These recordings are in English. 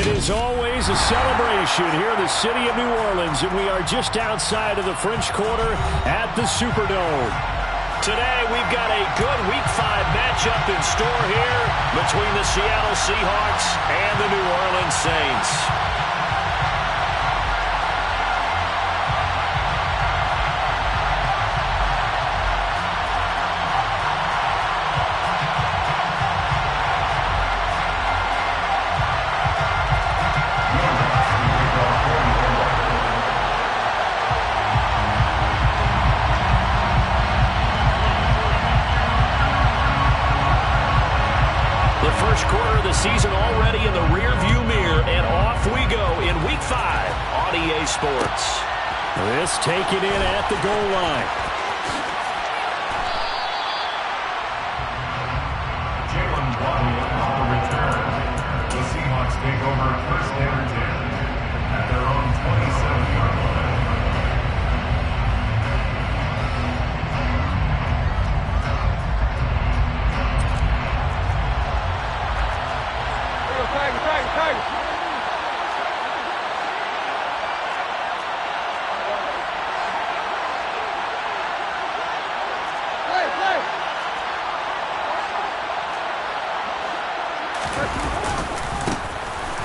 It is always a celebration here in the city of New Orleans, and we are just outside of the French Quarter at the Superdome. Today, we've got a good Week 5 matchup in store here between the Seattle Seahawks and the New Orleans Saints. First quarter of the season already in the rearview mirror, and off we go in Week 5 on EA Sports. This taken in at the goal line. On the return, the Seahawks take over first down and 10 at their own 27-yard line.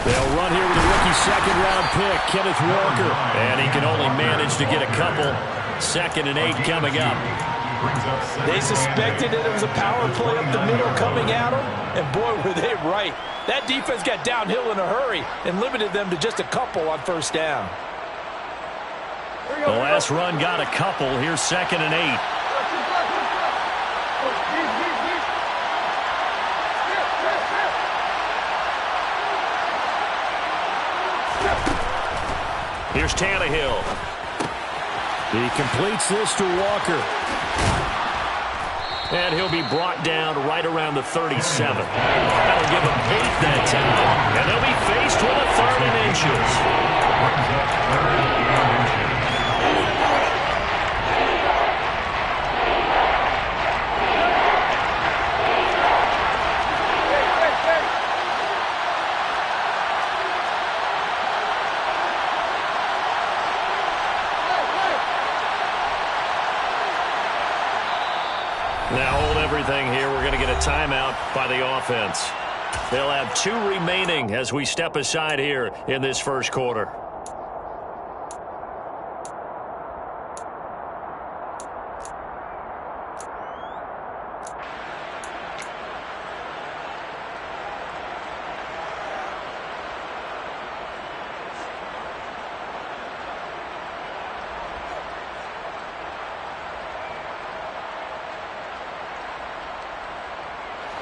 They'll run here with a rookie second-round pick, Kenneth Walker. And he can only manage to get a couple. 2nd and 8 coming up. They suspected that it was a power play up the middle coming at them, and boy, were they right. That defense got downhill in a hurry and limited them to just a couple on first down. The last run got a couple. Here's 2nd and 8. Here's Tannehill. He completes this to Walker. And he'll be brought down right around the 37. That'll give him 8 that time. And they'll be faced with a 3rd and inches. Now hold everything here. We're going to get a timeout by the offense. They'll have 2 remaining as we step aside here in this first quarter.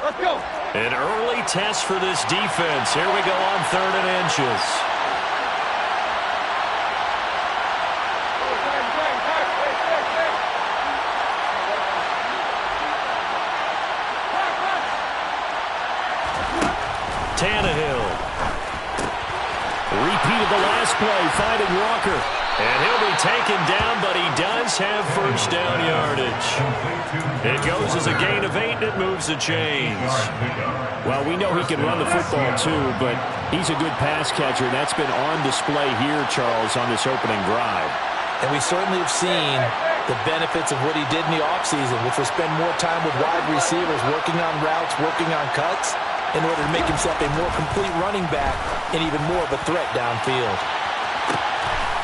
Let's go. An early test for this defense. Here we go on 3rd and inches. Tannehill. Repeat of the last play, finding Walker. And he'll be taken down, but he does have first down yardage. It goes as a gain of 8, and it moves the chains. Well, we know he can run the football too, but he's a good pass catcher, and that's been on display here, Charles, on this opening drive. And we certainly have seen the benefits of what he did in the offseason, which was spend more time with wide receivers, working on routes, working on cuts, in order to make himself a more complete running back and even more of a threat downfield.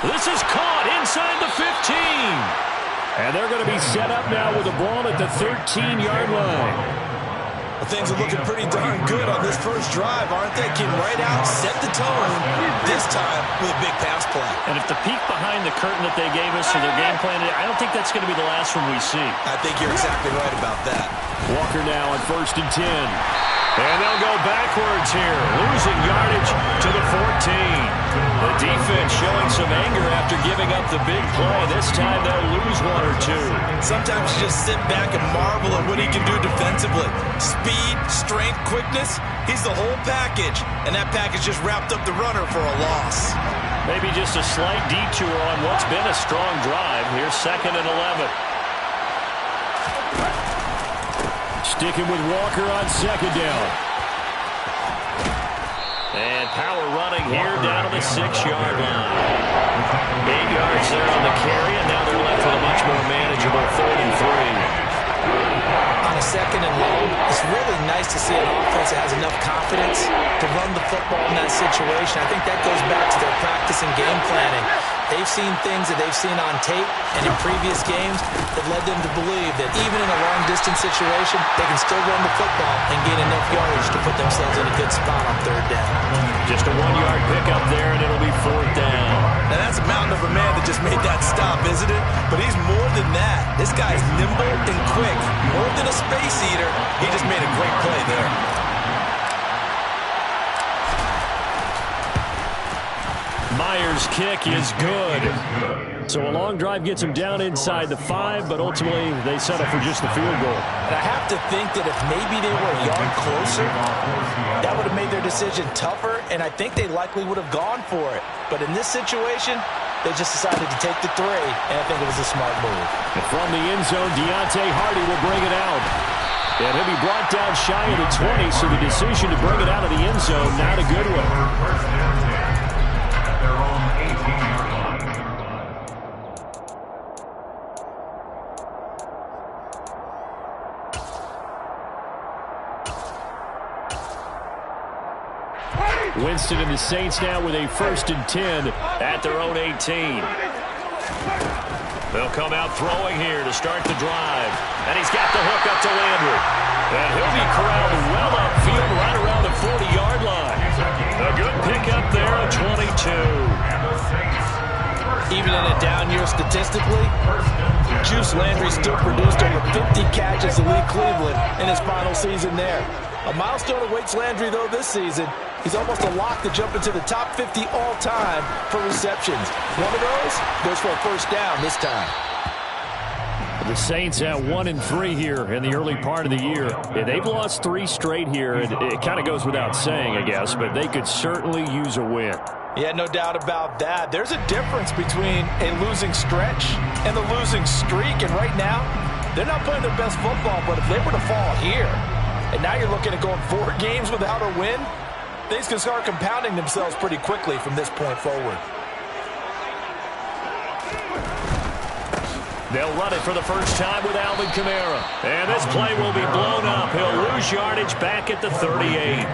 This is caught inside the 15. And they're going to be set up now with the ball at the 13-yard line. Well, things are looking pretty darn good on this first drive, aren't they? Came right out, set the tone, this time with a big pass play. And if the peek behind the curtain that they gave us for their game plan, I don't think that's going to be the last one we see. I think you're exactly right about that. Walker now on 1st and 10. And they'll go backwards here, losing yardage to the 14. The defense showing some anger after giving up the big play. This time they'll lose 1 or 2. Sometimes you just sit back and marvel at what he can do defensively. Speed, strength, quickness, he's the whole package. And that package just wrapped up the runner for a loss. Maybe just a slight detour on what's been a strong drive. Here's 2nd and 11. Sticking with Walker on 2nd down. And power running here down to the 6-yard line. 8 yards there on the carry, and now they're left with a much more manageable 3rd and 3. On a 2nd and long, it's really nice to see an offense that has enough confidence to run the football in that situation. I think that goes back to their practice and game planning. They've seen things that they've seen on tape and in previous games that led them to believe that even in a long-distance situation, they can still run the football and gain enough yardage to put themselves in a good spot on 3rd down. Just a 1-yard pickup there, and it'll be 4th down. Now, that's a mountain of a man that just made that stop, isn't it? But he's more than that. This guy's nimble and quick. More than a space eater. He just made a great play there. Myers' kick is good. So a long drive gets him down inside the 5, but ultimately they settle for just the field goal. And I have to think that if maybe they were a yard closer, that would have made their decision tougher, and I think they likely would have gone for it. But in this situation, they just decided to take the 3, and I think it was a smart move. And from the end zone, Deontay Hardy will bring it out. And he'll be brought down shy of the 20, so the decision to bring it out of the end zone, not a good one. Winston and the Saints now with a 1st and 10 at their own 18. They'll come out throwing here to start the drive. And he's got the hook up to Landry. And he'll be corralled well upfield right around the 40-yard line. A good pickup there at 22. Even in a down year statistically, Juice Landry still produced over 50 catches to lead Cleveland in his final season there. A milestone awaits Landry, though, this season. He's almost a lock to jump into the top 50 all-time for receptions. One of those goes for a 1st down this time. The Saints at 1-3 here in the early part of the year. Yeah, they've lost 3 straight here, and it kind of goes without saying, I guess, but they could certainly use a win. Yeah, no doubt about that. There's a difference between a losing stretch and the losing streak, and right now, they're not playing their best football, but if they were to fall here, and now you're looking at going 4 games without a win, things can start compounding themselves pretty quickly from this point forward. They'll run it for the first time with Alvin Kamara. And this play will be blown up. He'll lose yardage back at the 38.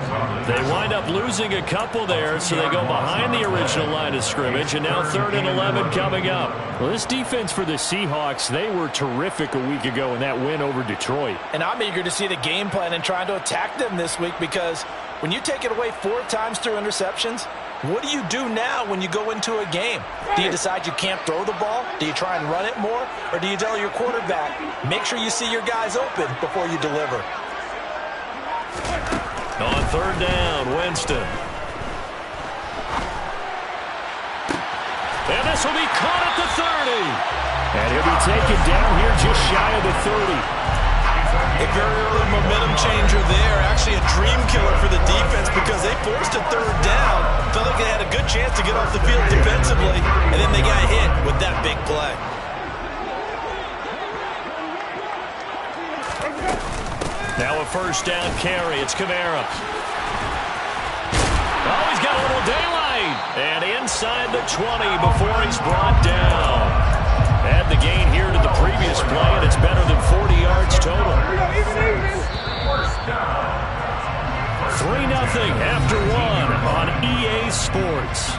They wind up losing a couple there, so they go behind the original line of scrimmage, and now 3rd and 11 coming up. Well, this defense for the Seahawks, they were terrific a week ago in that win over Detroit. And I'm eager to see the game plan and trying to attack them this week, because when you take it away 4 times through interceptions, what do you do now when you go into a game? Do you decide you can't throw the ball? Do you try and run it more? Or do you tell your quarterback, make sure you see your guys open before you deliver? On 3rd down, Winston. And this will be caught at the 30. And he'll be taken down here just shy of the 30. A very early momentum changer there. Actually a dream killer for the defense because they forced a 3rd down. Felt like they had a good chance to get off the field defensively, and then they got hit with that big play. Now a 1st down carry. It's Kamara. Oh, he's got a little daylight. And inside the 20 before he's brought down. Add the gain here to the previous play, and it's better than 40 yards total. 3-0 after 1 on EA Sports.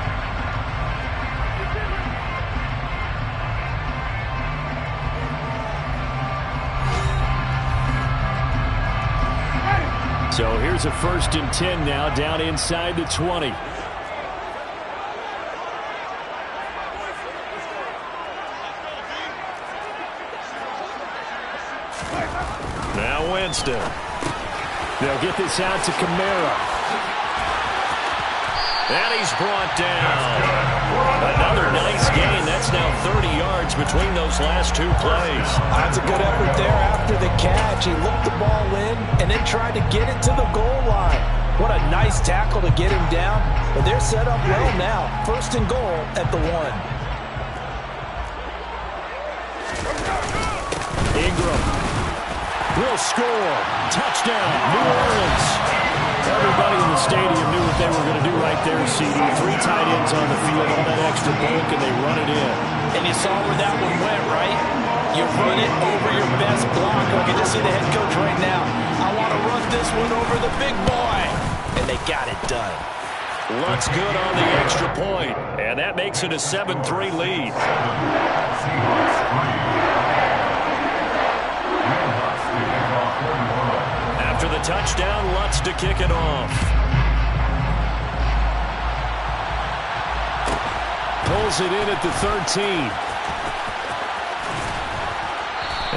So here's a 1st and 10 now down inside the 20. Now Winston. They'll get this out to Kamara. And he's brought down. Another nice gain. That's now 30 yards between those last 2 plays. That's a good effort there after the catch. He looked the ball in and then tried to get it to the goal line. What a nice tackle to get him down. But they're set up well now. 1st and goal at the 1. Ingram will score. Touchdown, New Orleans. Everybody in the stadium knew what they were going to do right there, CD. 3 tight ends on the field, all that extra bulk, and they run it in. And you saw where that one went, right? You run it over your best blocker. I can just see the head coach right now. I want to run this one over the big boy. And they got it done. Looks good on the extra point, and that makes it a 7-3 lead. After the touchdown, Lutz to kick it off. Pulls it in at the 13.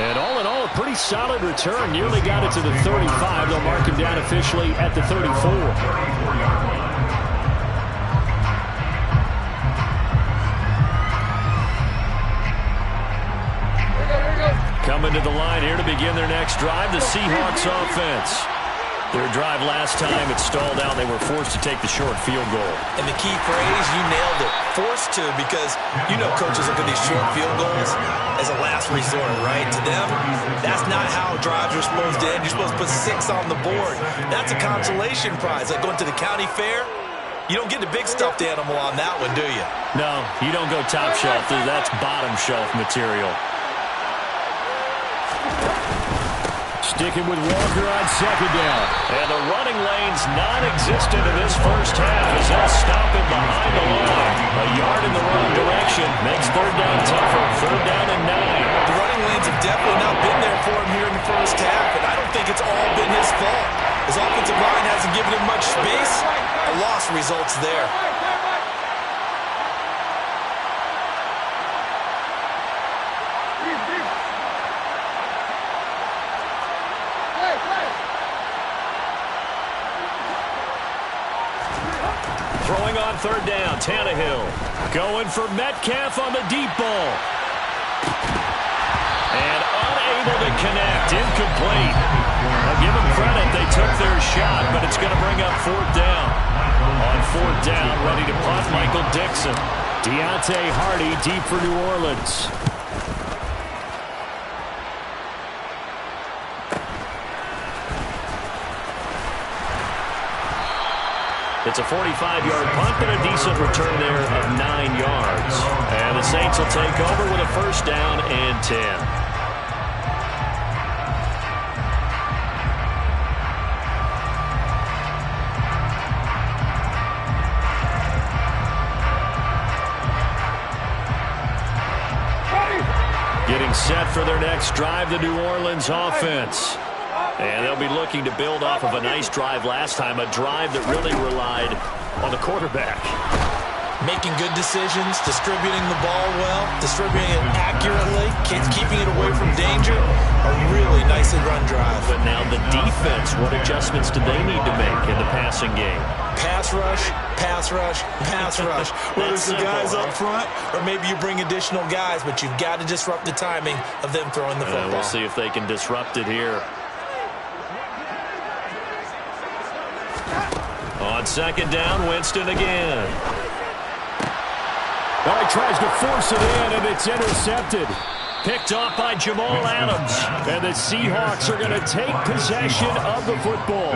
And all in all, a pretty solid return. Nearly got it to the 35. They'll mark him down officially at the 34. Coming to the line here to begin their next drive, the Seahawks offense. Their drive last time, it stalled out. They were forced to take the short field goal. And the key phrase, you nailed it. Forced to, because you know coaches look at these short field goals as a last resort, right? To them, that's not how drives are supposed to end. You're supposed to put 6 on the board. That's a consolation prize. Like going to the county fair, you don't get the big stuffed animal on that one, do you? No, you don't go top shelf. That's bottom shelf material. Sticking with Walker on second down. And the running lane's non-existent in this first half as they'll stop him behind the line. A yard in the wrong direction makes third down tougher. Third down and 9. The running lanes have definitely not been there for him here in the first half, and I don't think it's all been his fault. His offensive line hasn't given him much space. A loss results there. Throwing on third down, Tannehill. Going for Metcalf on the deep ball. And unable to connect, incomplete. I'll give them credit, they took their shot, but it's going to bring up fourth down. On fourth down, ready to punt, Michael Dixon. Deontay Hardy deep for New Orleans. It's a 45-yard punt, but a decent return there of 9 yards. And the Saints will take over with a first down and 10. Getting set for their next drive, the New Orleans offense. And they'll be looking to build off of a nice drive last time, a drive that really relied on the quarterback. Making good decisions, distributing the ball well, distributing it accurately, keeping it away from danger. A really nicely run drive. But now the defense, what adjustments do they need to make in the passing game? Pass rush, pass rush, pass rush. Whether it's the guys up front or maybe you bring additional guys, but you've got to disrupt the timing of them throwing the football. We'll see if they can disrupt it here. On second down, Winston again. Well, he tries to force it in, and it's intercepted. Picked off by Jamal Adams. And the Seahawks are going to take possession of the football.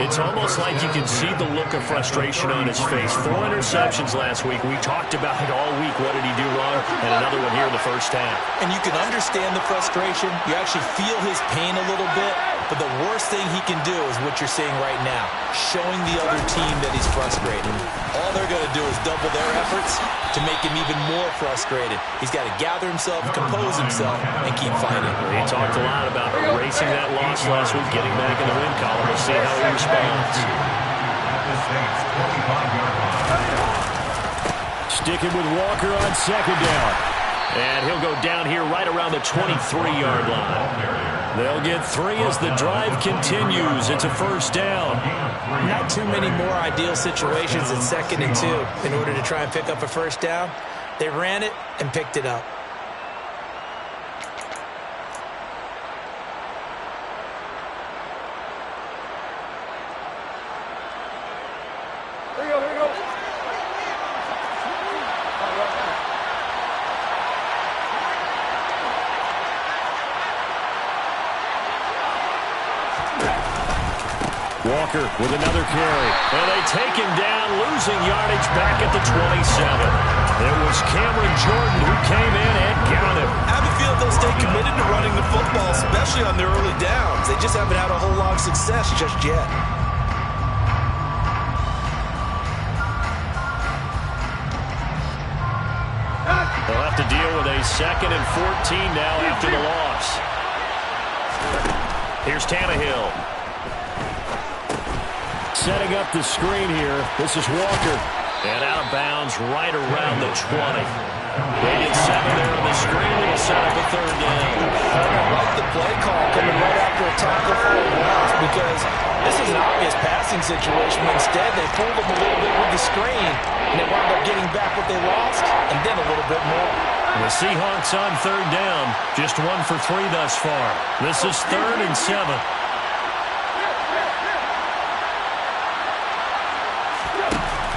It's almost like you can see the look of frustration on his face. 4 interceptions last week. We talked about it all week. What did he do wrong? And another one here in the first half. And you can understand the frustration. You actually feel his pain a little bit. But the worst thing he can do is what you're seeing right now, showing the other team that he's frustrated. All they're going to do is double their efforts to make him even more frustrated. He's got to gather himself, compose himself, and keep fighting. He talked a lot about erasing that loss last week, getting back in the win column. We'll see how he responds. Sticking with Walker on second down. And he'll go down here right around the 23-yard line. They'll get 3 as the drive continues. It's a first down. Not too many more ideal situations at 2nd and 2 in order to try and pick up a first down. They ran it and picked it up. Walker with another carry. And they take him down, losing yardage back at the 27. It was Cameron Jordan who came in and got him. I have a feeling they'll stay committed to running the football, especially on their early downs. They just haven't had a whole lot of success just yet. They'll have to deal with a 2nd and 14 now after the loss. Here's Tannehill. Setting up the screen here. This is Walker. And out of bounds right around the 20. They get 7 there on the screen. It'll set up a 3rd down. I like the play call coming right after a tackle for a loss because this is an obvious passing situation. Instead, they pulled them a little bit with the screen, and they wound up getting back what they lost, and then a little bit more. The Seahawks on 3rd down. Just 1 for 3 thus far. This is 3rd and 7.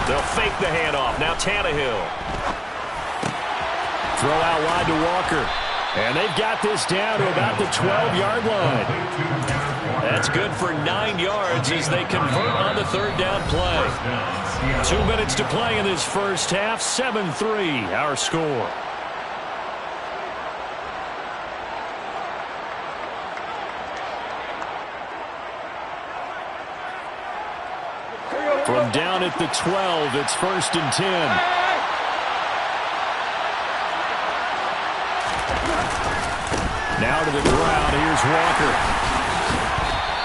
They'll fake the handoff. Now Tannehill. Throw out wide to Walker. And they've got this down to about the 12-yard line. That's good for 9 yards as they convert on the 3rd down play. 2 minutes to play in this first half. 7-3 our score. From down at the 12, it's 1st and 10. Now to the ground. Here's Walker.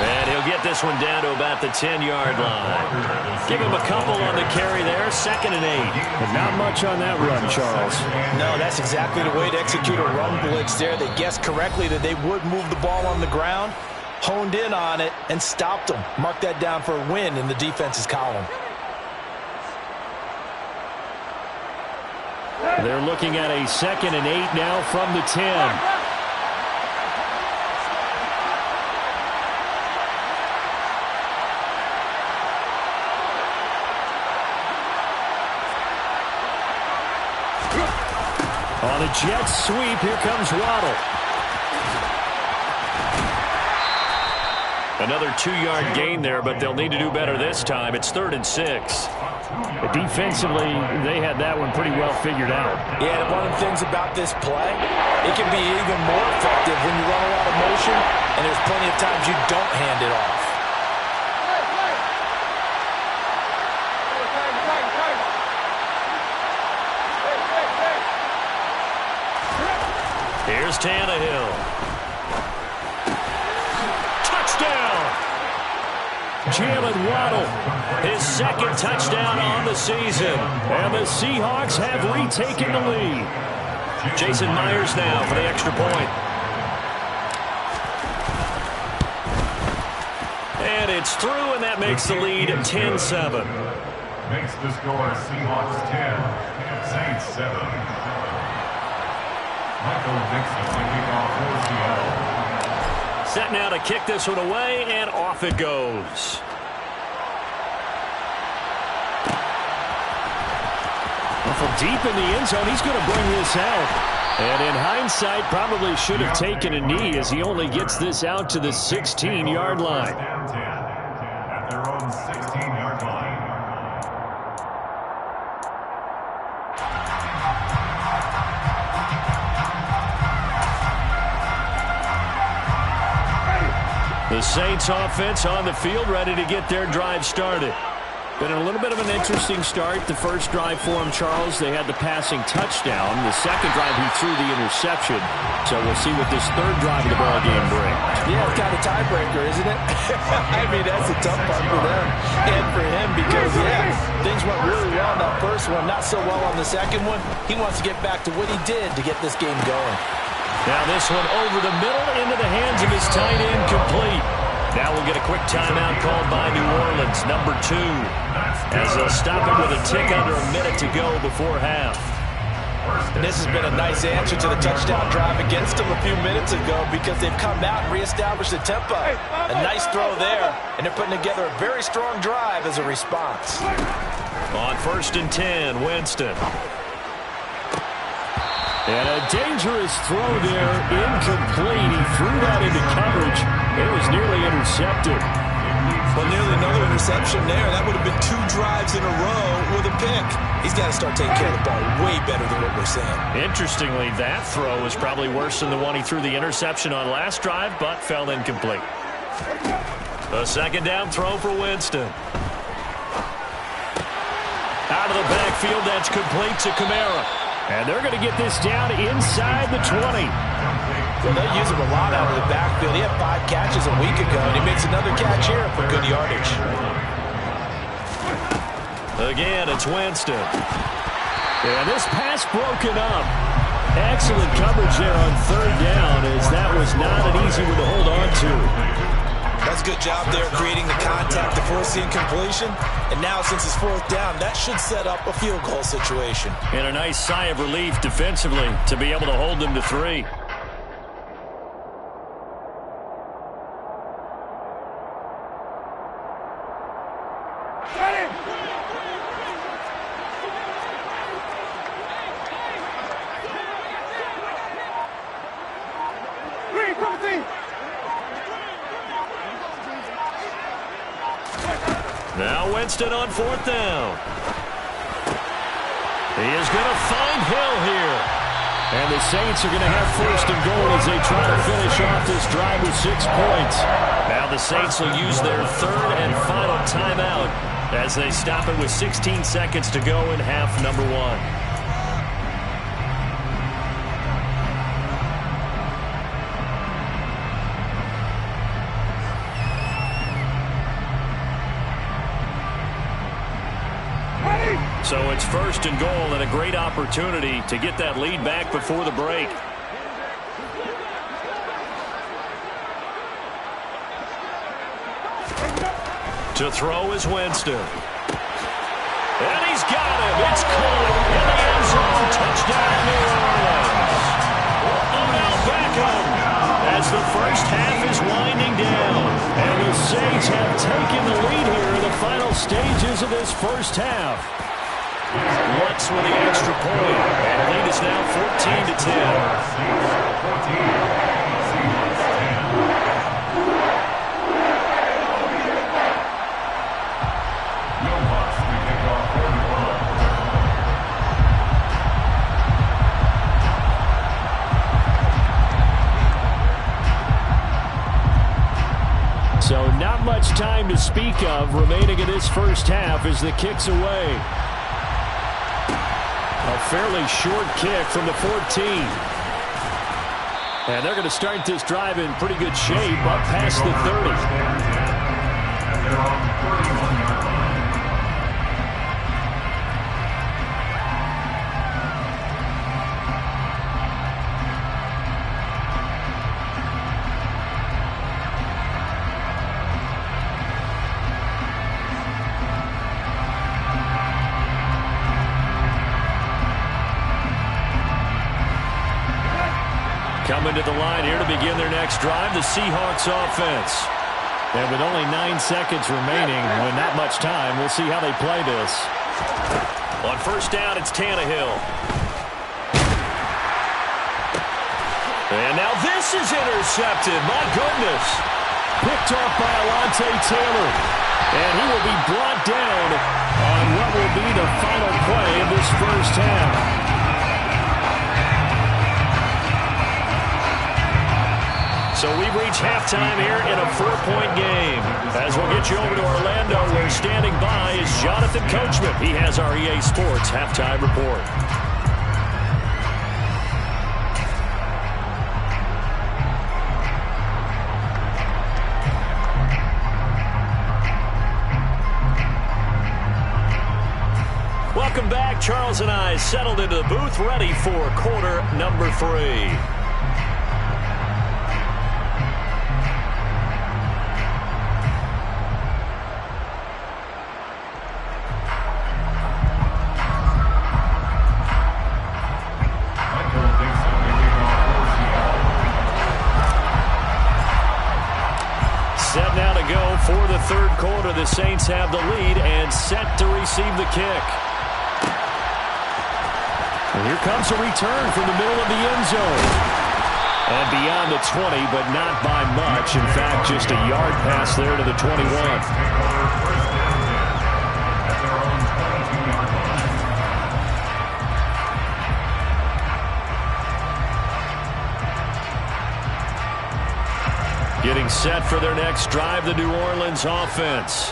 And he'll get this one down to about the 10-yard line. Give him a couple on the carry there. 2nd and 8. But not much on that run, Charles. No, that's exactly the way to execute a run blitz there. They guessed correctly that they would move the ball on the ground, honed in on it, and stopped them. Mark that down for a win in the defense's column. They're looking at a 2nd and 8 now from the 10. On a jet sweep, here comes Waddle. Another 2-yard gain there, but they'll need to do better this time. It's 3rd and 6. Defensively, they had that one pretty well figured out. Yeah, and one of the things about this play, it can be even more effective when you run a lot of motion, and there's plenty of times you don't hand it off. Here's Tannehill. Touchdown! Jalen Waddle. His 2nd touchdown on the season. And the Seahawks have retaken the lead. Jason Myers now for the extra point. And it's through, and that makes the lead 10-7. Makes the score Seahawks 10, Saints 7. Michael Dixon taking off for Seattle. Set now to kick this one away, and off it goes. Well, from deep in the end zone, he's going to bring this out. And in hindsight, probably should have taken a knee as he only gets this out to the 16-yard line. Down 10 at their own 16-yard line. The Saints offense on the field, ready to get their drive started. Been a little bit of an interesting start. The first drive for him, Charles, they had the passing touchdown. The second drive, he threw the interception. So we'll see what this third drive of the ball game brings. Yeah, it's kind of a tiebreaker, isn't it? I mean, that's a tough part for them and for him because, yeah, things went really well on that first one, not so well on the second one. He wants to get back to what he did to get this game going. Now this one over the middle into the hands of his tight end, complete. Now we'll get a quick timeout called by New Orleans, number 2, as they'll stop it with a tick under a minute to go before half. And this has been a nice answer to the touchdown drive against them a few minutes ago because they've come out and reestablished the tempo. A nice throw there, and they're putting together a very strong drive as a response. On 1st and 10, Winston. And a dangerous throw there, incomplete. He threw that into coverage. It was nearly intercepted. Well, nearly another interception there. That would have been 2 drives in a row with a pick. He's got to start taking care of the ball way better than what we're seeing. Interestingly, that throw was probably worse than the one he threw the interception on last drive, but fell incomplete. A second down throw for Winston. Out of the backfield, that's complete to Kamara. And they're going to get this down inside the 20. Well, they'll use him a lot out of the backfield. He had 5 catches a week ago, and he makes another catch here for good yardage. Again, it's Winston. And this pass broken up. Excellent coverage there on third down, as that was not an easy one to hold on to. That's a good job there creating the contact to force the incompletion. And now, since it's 4th down, that should set up a field goal situation. And a nice sigh of relief defensively to be able to hold them to 3. Now Winston on 4th down. He is going to find Hill here. And the Saints are going to have 1st and goal as they try to finish off this drive with 6 points. Now the Saints will use their 3rd and final timeout as they stop it with 16 seconds to go in half number 1. So it's 1st and goal and a great opportunity to get that lead back before the break. To throw is Winston. And he's got him. It's caught in the end zone. Touchdown, New Orleans. Odell Beckham as the first half is winding down. And the Saints have taken the lead here in the final stages of this first half. Lutz with the extra point. And the lead is now 14 to 10. So not much time to speak of remaining in this first half as the kick's away. A fairly short kick from the 14. And they're going to start this drive in pretty good shape up past the 30. Coming to the line here to begin their next drive, the Seahawks offense. And with only 9 seconds remaining, with not much time, we'll see how they play this. On 1st down, it's Tannehill. And now this is intercepted. My goodness. Picked off by Alontae Taylor. And he will be brought down on what will be the final play of this first half. So we've reached halftime here in a 4-point game. As we'll get you over to Orlando, where standing by is Jonathan Coachman. He has our EA Sports halftime report. Welcome back. Charles and I settled into the booth, ready for quarter number 3. Set now to go for the 3rd quarter. The Saints have the lead and set to receive the kick. And here comes a return from the middle of the end zone. And beyond the 20, but not by much. In fact, just a yard pass there to the 21. Getting set for their next drive, the New Orleans offense.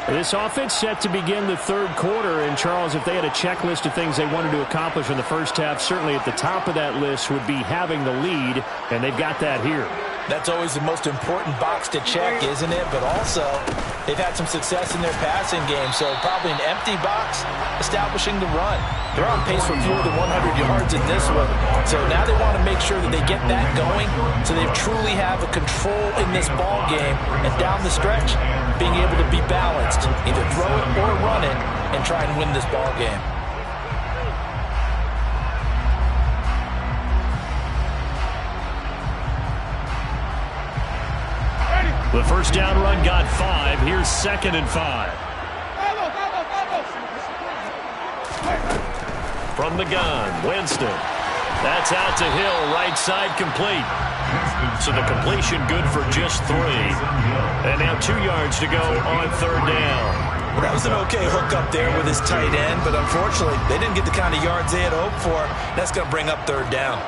This offense set to begin the third quarter. And, Charles, if they had a checklist of things they wanted to accomplish in the first half, certainly at the top of that list would be having the lead, and they've got that here. That's always the most important box to check, isn't it? But also, they've had some success in their passing game, so probably an empty box establishing the run. They're on pace for fewer than 100 yards in this one. So now they want to make sure that they get that going so they truly have a control in this ball game. And down the stretch, being able to be balanced, either throw it or run it, and try and win this ball game. The first down run got 5. Here's 2nd and 5. From the gun, Winston. That's out to Hill, right side complete. So the completion good for just 3. And now 2 yards to go on 3rd down. Well, that was an okay hook up there with his tight end, but unfortunately, they didn't get the kind of yards they had hoped for. That's going to bring up 3rd down.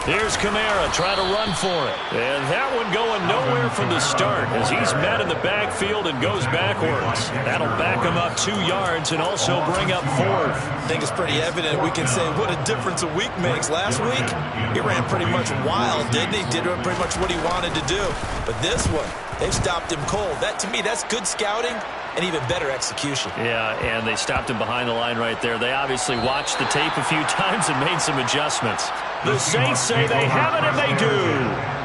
Here's Kamara trying to run for it. And that one going nowhere from the start as he's met in the backfield and goes backwards. That'll back him up 2 yards and also bring up 4th. I think it's pretty evident we can say what a difference a week makes. Last week, he ran pretty much wild, didn't he? Did pretty much what he wanted to do. But this one, they've stopped him cold. That, to me, that's good scouting and even better execution. Yeah, and they stopped him behind the line right there. They obviously watched the tape a few times and made some adjustments. The Saints say they have it, and they do.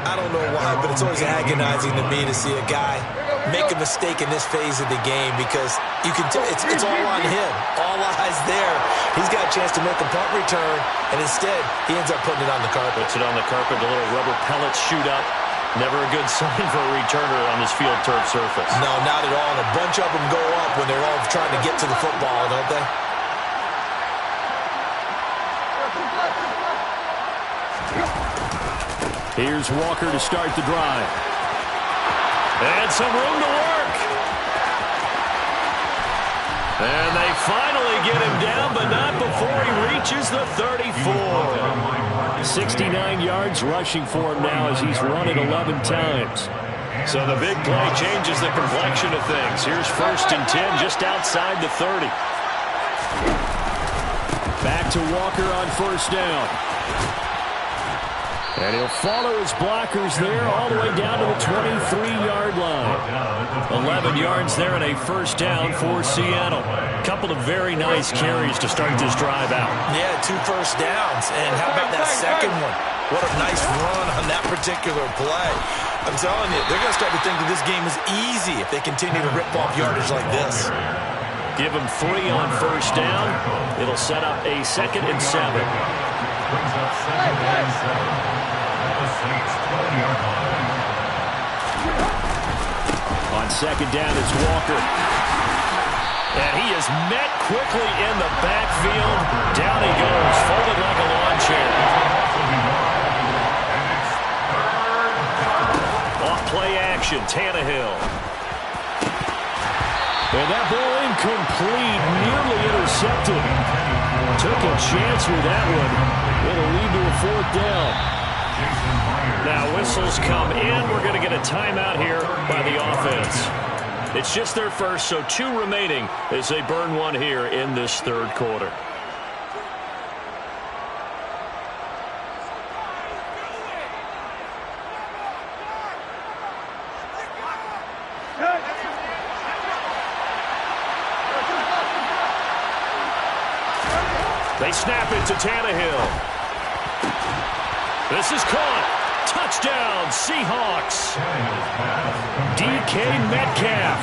I don't know why, but it's always agonizing to me to see a guy make a mistake in this phase of the game because you can tell it's all on him. All eyes there. He's got a chance to make a punt return, and instead he ends up putting it on the carpet. Puts it on the carpet, the little rubber pellets shoot up. Never a good sign for a returner on this field turf surface. No, not at all. And a bunch of them go up when they're all trying to get to the football, don't they? Here's Walker to start the drive. And some room to work. And they finally get him down, but not before he reaches the 34. 69 yards rushing for him now as he's run it 11 times. So the big play changes the complexion of things. Here's 1st and 10 just outside the 30. Back to Walker on 1st down. And he'll follow his blockers there all the way down to the 23-yard line. 11 yards there and a 1st down for Seattle. Couple of very nice carries to start this drive out. Yeah, 2 first downs. And how about that second one? What a nice run on that particular play. I'm telling you, they're going to start to think that this game is easy if they continue to rip off yardage like this. Give him 3 on 1st down. It'll set up a 2nd and 7. Brings up 2nd and 7. The Saints 20-yard line. On 2nd down, it's Walker. And he is met quickly in the backfield. Down he goes, folded like a lawn chair. Off play action, Tannehill. And that ball incomplete, nearly intercepted. Took a chance with that one. It'll lead to a 4th down. Now whistles come in. We're going to get a timeout here by the offense. It's just their first, so 2 remaining as they burn one here in this 3rd quarter. They snap it to Tannehill. This is caught. Touchdown, Seahawks. DK Metcalf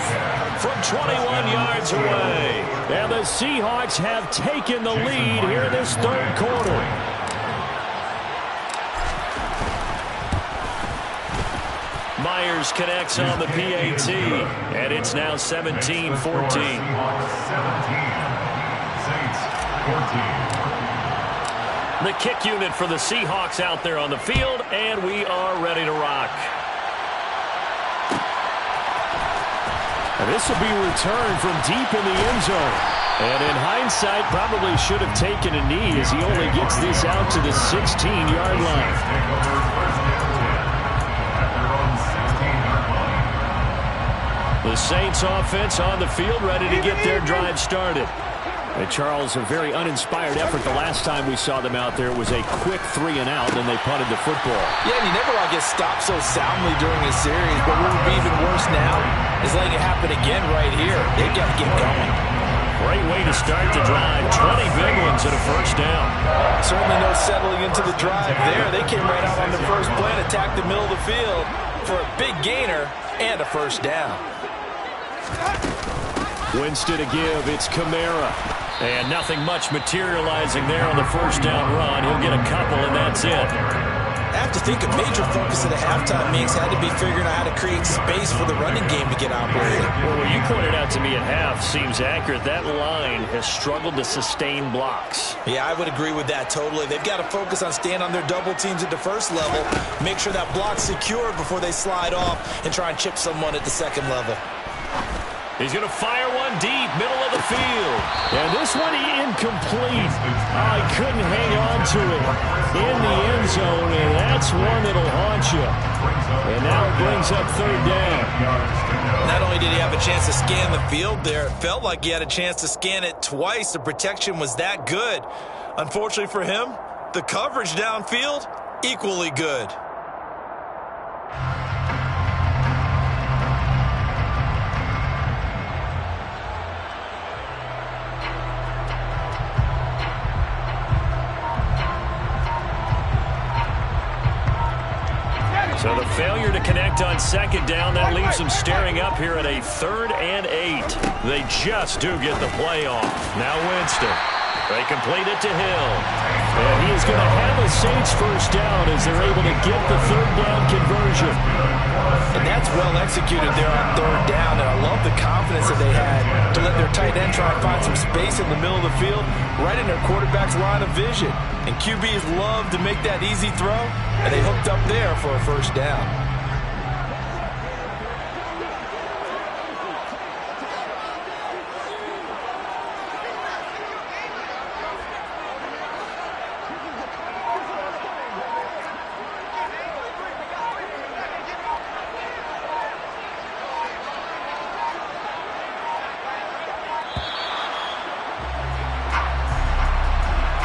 from 21 yards away. And the Seahawks have taken the lead here in this 3rd quarter. Myers connects on the PAT. And it's now 17-14. The kick unit for the Seahawks out there on the field, and we are ready to rock. And this will be returned from deep in the end zone. And in hindsight, probably should have taken a knee as he only gets this out to the 16-yard line. The Saints offense on the field, ready to get their drive started. And Charles, a very uninspired effort the last time we saw them out there. It was a quick 3 and out, and they punted the football. Yeah, and you never want to get stopped so soundly during a series, but what would be even worse now is letting it happen again right here. They've got to get going. Great way to start the drive. 20 big ones and a first down. Certainly no settling into the drive there. They came right out on the first play and attacked the middle of the field for a big gainer and a first down. Winston to give. It's Kamara. And nothing much materializing there on the first down run. He'll get a couple, and that's it. I have to think a major focus of the halftime mix had to be figuring out how to create space for the running game to get operated. Well, what you pointed out to me at half seems accurate. That line has struggled to sustain blocks. Yeah, I would agree with that totally. They've got to focus on staying on their double teams at the first level, make sure that block's secure before they slide off and try and chip someone at the second level. He's going to fire one deep, middle of the field. And this one incomplete. Oh, he couldn't hang on to it in the end zone, and that's one that'll haunt you. And now it brings up third down. Not only did he have a chance to scan the field there, it felt like he had a chance to scan it twice. The protection was that good. Unfortunately for him, the coverage downfield, equally good. So the failure to connect on second down, that leaves them staring up here at a 3rd and 8. They just do get the play off. Now Winston. They complete it to Hill. And he is going to have a Saints first down as they're able to get the third down conversion. And that's well executed there on third down, and I love the confidence that they had to let their tight end try and find some space in the middle of the field, right in their quarterback's line of vision. And QBs love to make that easy throw, and they hooked up there for a first down.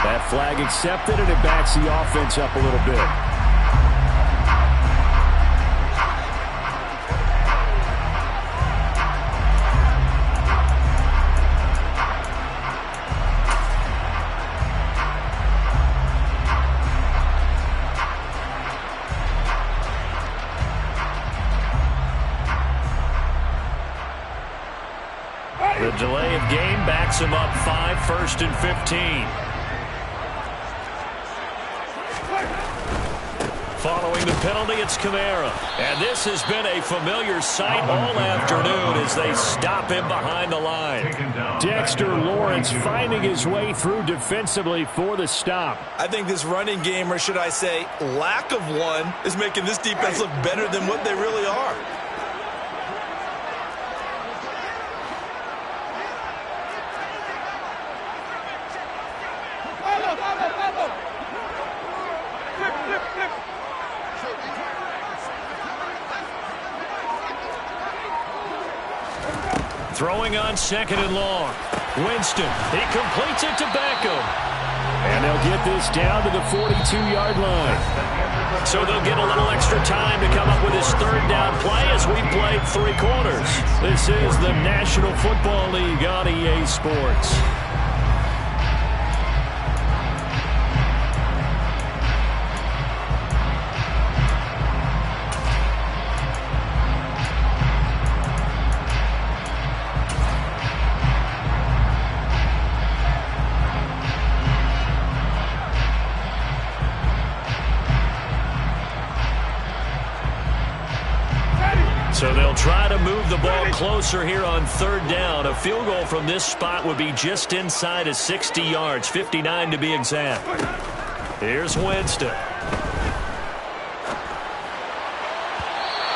That flag accepted, and it backs the offense up a little bit. The delay of game backs him up 5, 1st and 15. Following the penalty, it's Kamara. And this has been a familiar sight all afternoon as they stop him behind the line. Dexter Lawrence finding his way through defensively for the stop. I think this running game, or should I say lack of one, is making this defense look better than what they really are. Throwing on 2nd and long. Winston, he completes it to Beckham. And they'll get this down to the 42-yard line. So they'll get a little extra time to come up with his 3rd down play as we played 3 quarters. This is the National Football League on EA Sports. So they'll try to move the ball closer here on third down. A field goal from this spot would be just inside of 60 yards, 59 to be exact. Here's Winston.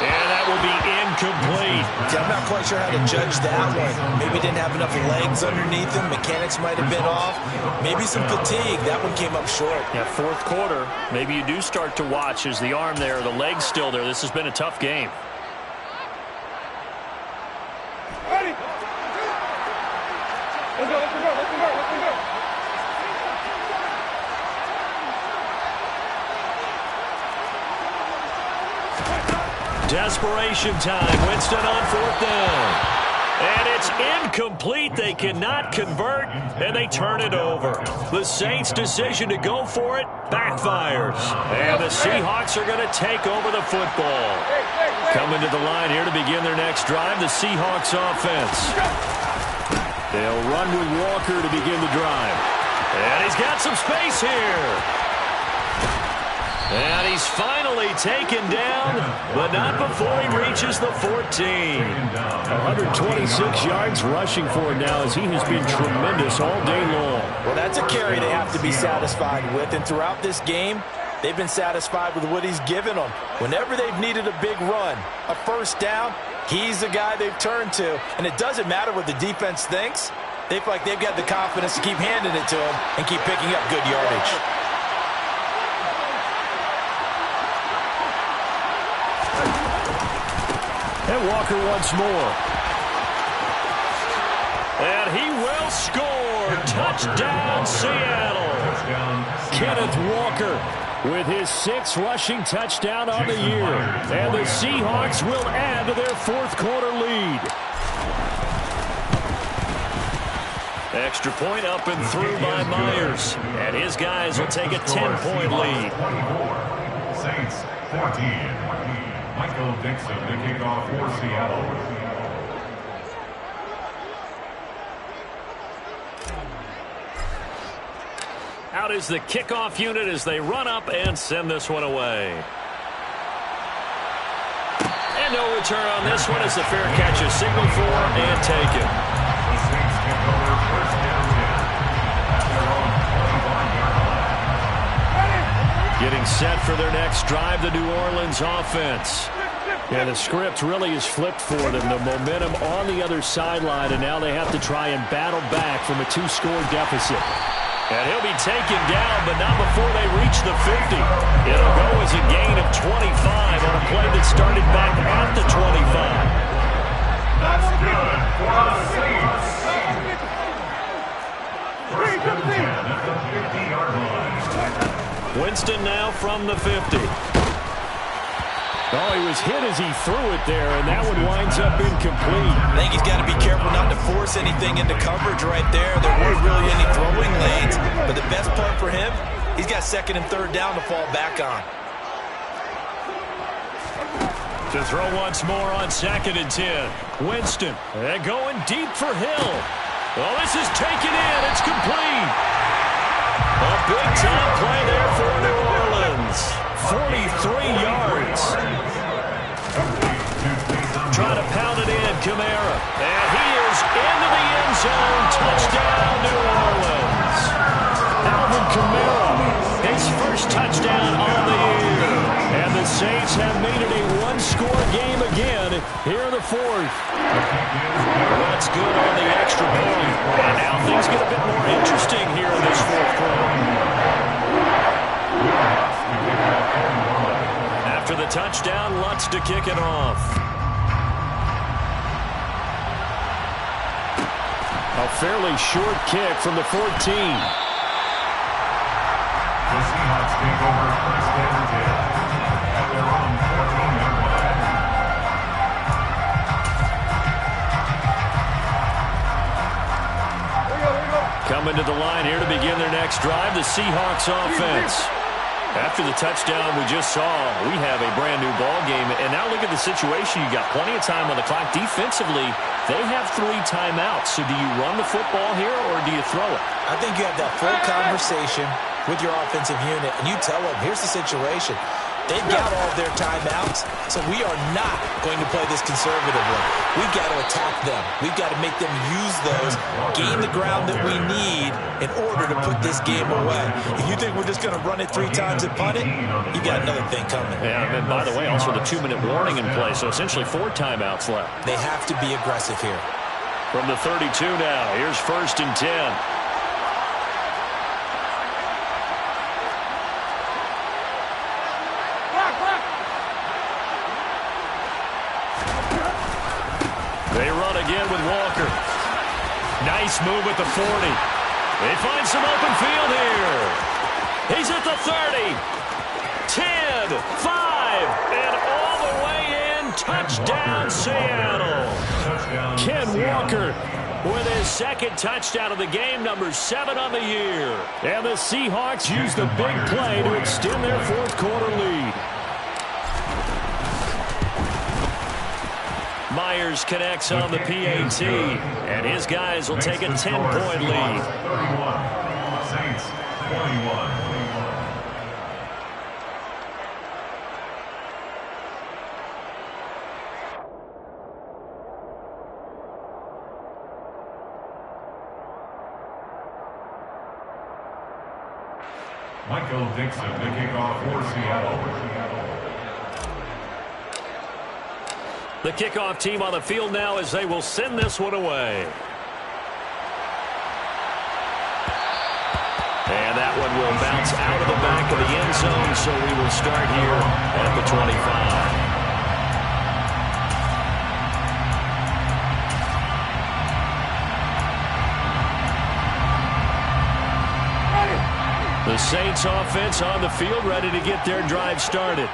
And that will be incomplete. I'm not quite sure how to judge that one. Maybe didn't have enough legs underneath him. Mechanics might have been off. Maybe some fatigue. That one came up short. Yeah, fourth quarter, maybe you do start to watch. Is the arm there, the leg's still there? This has been a tough game. Ready? Let's go, let's go, let's go, let's go. Desperation time. Winston on fourth down. And it's incomplete. They cannot convert, and they turn it over. The Saints' decision to go for it backfires. And the Seahawks are going to take over the football. Coming to the line here to begin their next drive, the Seahawks offense. They'll run with Walker to begin the drive. And he's got some space here. And he's finally taken down, but not before he reaches the 14. 126 yards rushing for him now as he has been tremendous all day long. Well, that's a carry they have to be satisfied with. And throughout this game, they've been satisfied with what he's given them. Whenever they've needed a big run, a first down, he's the guy they've turned to. And it doesn't matter what the defense thinks. They feel like they've got the confidence to keep handing it to him and keep picking up good yardage. And Walker once more. And he will score. Touchdown, Seattle. Kenneth Walker with his 6th rushing touchdown on the year. And the Seahawks will add to their fourth quarter lead. Extra point up and through by Myers. And his guys will take a 10-point lead. Saints 14. Michael Dixon to kick off for Seattle. Out is the kickoff unit as they run up and send this one away. And no return on this one as the fair catch is signaled for and taken. The Saints kick over first down 10 at their own 25-yard line. Getting set for their next drive, the New Orleans offense. Yeah, the script really is flipped for them. The momentum on the other sideline, and now they have to try and battle back from a 2-score deficit. And he'll be taken down, but not before they reach the 50. It'll go as a gain of 25 on a play that started back at the 25. That's good for the Saints. First down 10 at the 50-yard line. Winston now from the 50. Oh, he was hit as he threw it there, and that one winds up incomplete. I think he's got to be careful not to force anything into coverage right there. There weren't really any throwing lanes, but the best part for him, he's got 2nd and 3rd down to fall back on. To throw once more on 2nd and 10. Winston, and going deep for Hill. Well, this is taken in. It's complete. A big-time play there for New Orleans. 43 yards. Trying to pound it in, Kamara. And he is into the end zone. Touchdown, New Orleans. Alvin Kamara, his first touchdown on the year. And the Saints have made it a 1-score game again here in the 4th. That's good on the extra point. And now things get a bit more interesting here in this 4th quarter. After the touchdown, Lutz to kick it off. A fairly short kick from the 14. The Seahawks take over first down 10 at their own 14-yard line. Coming to the line here to begin their next drive, the Seahawks offense. After the touchdown we just saw, we have a brand-new ball game. And now look at the situation. You got plenty of time on the clock. Defensively, they have 3 timeouts. So do you run the football here or do you throw it? I think you have that full conversation with your offensive unit, and you tell them, here's the situation. They've got all of their timeouts, so we are not going to play this conservatively. We've got to attack them. We've got to make them use those, gain the ground that we need in order to put this game away. If you think we're just going to run it 3 times and punt it, you got another thing coming. Yeah, and by the way, also the 2-minute warning in play, so essentially 4 timeouts left. They have to be aggressive here. From the 32 now, here's 1st and 10. They run again with Walker. Nice move at the 40. They find some open field here. He's at the 30. 10, 5, and all the way in. Touchdown, Seattle. Ken Walker with his 2nd touchdown of the game, number 7 on the year. And the Seahawks use the big play to extend their 4th quarter lead. Myers connects on the PAT, and his guys will take a 10-point lead. 31. Saints 21. Michael Dixon, the kickoff for Seattle. The kickoff team on the field now as they will send this one away. And that one will bounce out of the back of the end zone, so we will start here at the 25. The Saints offense on the field, ready to get their drive started.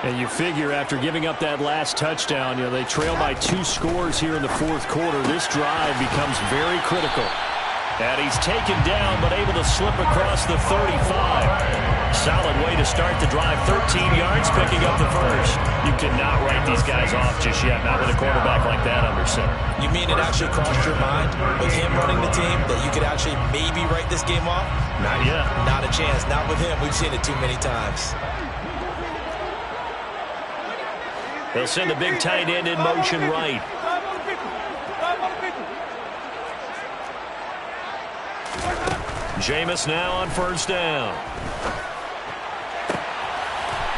And you figure after giving up that last touchdown, they trail by 2 scores here in the 4th quarter. This drive becomes very critical. And he's taken down, but able to slip across the 35. Solid way to start the drive. 13 yards, picking up the 1st. You cannot write these guys off just yet, not with a quarterback like that under center. You mean it actually crossed your mind with him running the team that you could actually maybe write this game off? Not yet. Not a chance. Not with him. We've seen it too many times. They'll send the big tight end in motion right. Jameis now on 1st down.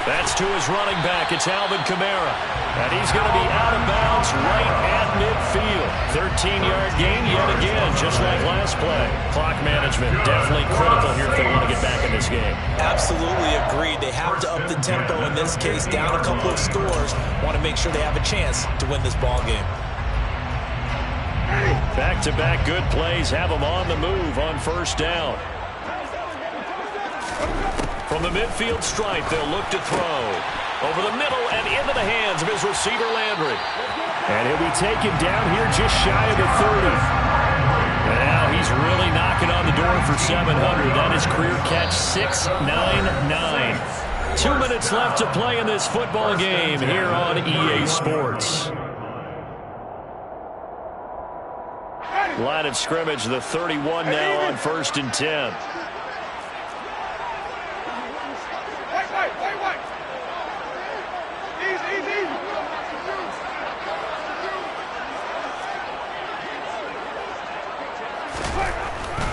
That's to his running back. It's Alvin Kamara. And he's going to be out of bounds right at midfield. 13-yard gain yet again, just like last play. Clock management definitely critical here if they want to get back in this game. Absolutely agreed. They have to up the tempo in this case, down a couple of scores. Want to make sure they have a chance to win this ball game. Back-to-back good plays have them on the move on 1st down. From the midfield stripe, they'll look to throw. Over the middle and into the hands of his receiver, Landry. And he'll be taken down here just shy of the 30. And now he's really knocking on the door for 700. That is career catch 699. 2 minutes left to play in this football game here on EA Sports. Line of scrimmage, the 31 now on 1st and 10.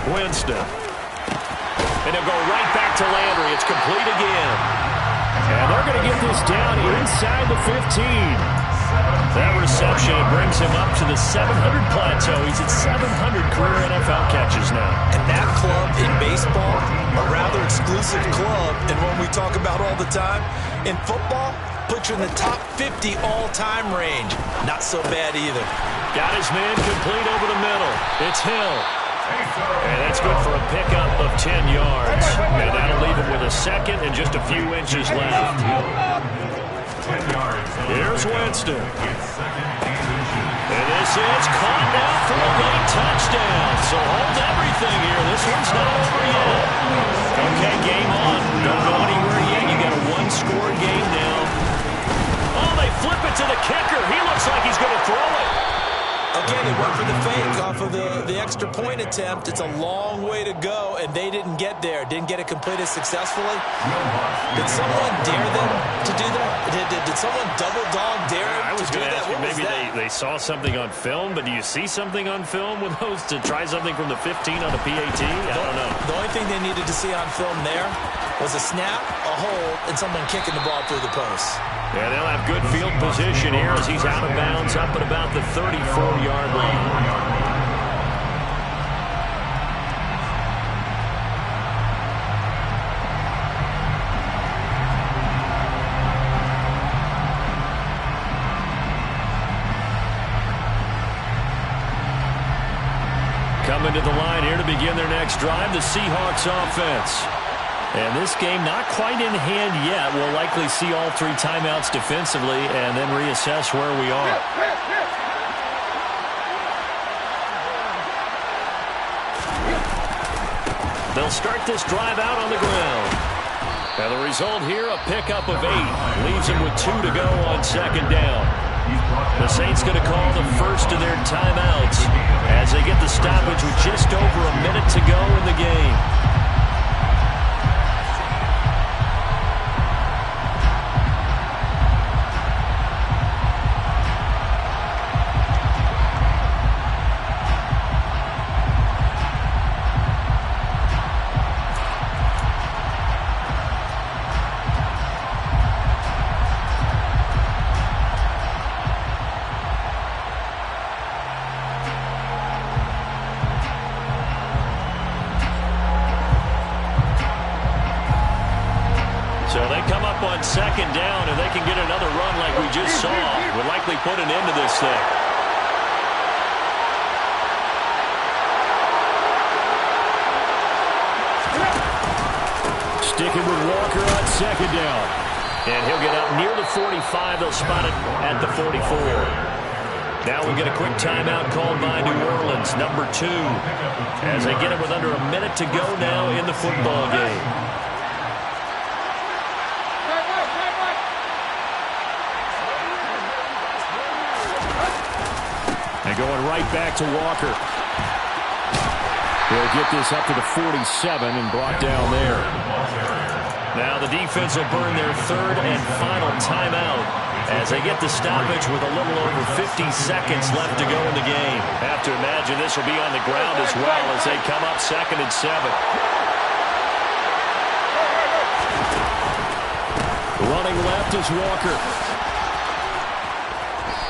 Winston. And he'll go right back to Landry. It's complete again. And they're going to get this down inside the 15. That reception brings him up to the 700 plateau. He's at 700 career NFL catches now. And that club in baseball, a rather exclusive club, and one we talk about all the time. In football, puts you in the top 50 all-time range. Not so bad either. Got his man complete over the middle. It's Hill. And that's good for a pickup of 10 yards. And that'll leave him with a 2nd and just a few inches left. Here's Winston. And this is caught now for a late touchdown. So hold everything here. This one's not over yet. Okay, game on. Don't go anywhere yet. You got a 1-score game now. Oh, they flip it to the kicker. He looks like he's going to throw it. Again, they went for the fake off of the extra point attempt. It's a long way to go, and they didn't get there. Didn't get it completed successfully. Did someone dare them to do that? Did someone double dog dare them to do that? I was going to ask you, maybe they saw something on film, but do you see something on film with those to try something from the 15 on a PAT? I don't know. The only thing they needed to see on film there was a snap, a hold, and someone kicking the ball through the post. Yeah, they'll have good field position here as he's out of bounds up at about the 34-yard line. Coming to the line here to begin their next drive, the Seahawks offense. And this game not quite in hand yet. We'll likely see all three timeouts defensively and then reassess where we are. They'll start this drive out on the ground. And the result here, a pickup of 8. Leaves them with 2 to go on second down. The Saints going to call the first of their timeouts as they get the stoppage with just over a minute to go in the game. On second down, and they can get another run like we just saw, would likely put an end to this thing. Sticking with Walker on second down. And he'll get up near the 45. They'll spot it at the 44. Now we get a quick timeout called by New Orleans, number 2, as they get it with under a minute to go now in the football game. And going right back to Walker. He'll get this up to the 47 and brought down there. Now the defense will burn their third and final timeout as they get the stoppage with a little over 50 seconds left to go in the game. Have to imagine this will be on the ground as well as they come up 2nd and 7. Running left is Walker.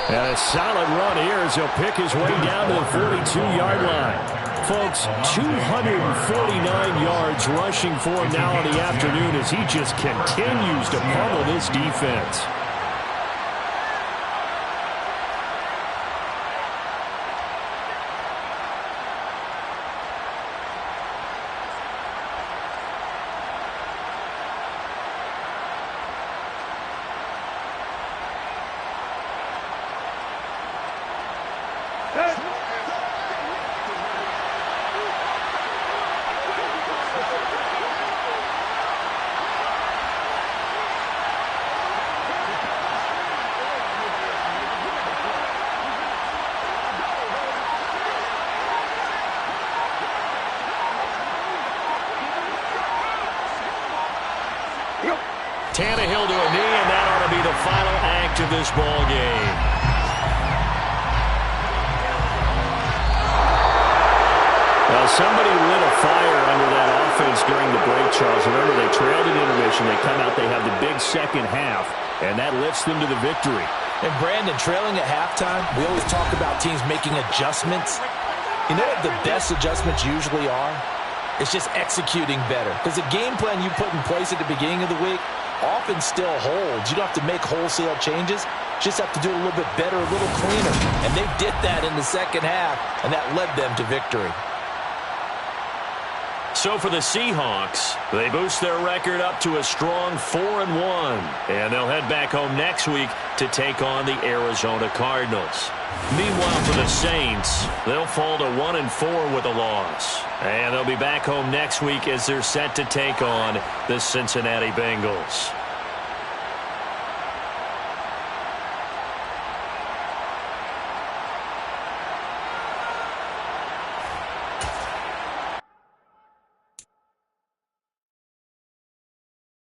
And a solid run here as he'll pick his way down to the 42-yard line. Folks, 249 yards rushing for him now in the afternoon as he just continues to pummel this defense. Tannehill to a knee, and that ought to be the final act of this ball game. Well, somebody lit a fire under that offense during the break, Charles. Remember, they trailed at intermission. They come out, they have the big second half, and that lifts them to the victory. And Brandon, trailing at halftime, we always talk about teams making adjustments. You know what the best adjustments usually are? It's just executing better. Because the game plan you put in place at the beginning of the week often still holds. You don't have to make wholesale changes. You just have to do it a little bit better, a little cleaner. And they did that in the second half, and that led them to victory. So for the Seahawks, they boost their record up to a strong 4-1. And they'll head back home next week to take on the Arizona Cardinals. Meanwhile, for the Saints, they'll fall to 1-4 with a loss. And they'll be back home next week as they're set to take on the Cincinnati Bengals.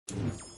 10.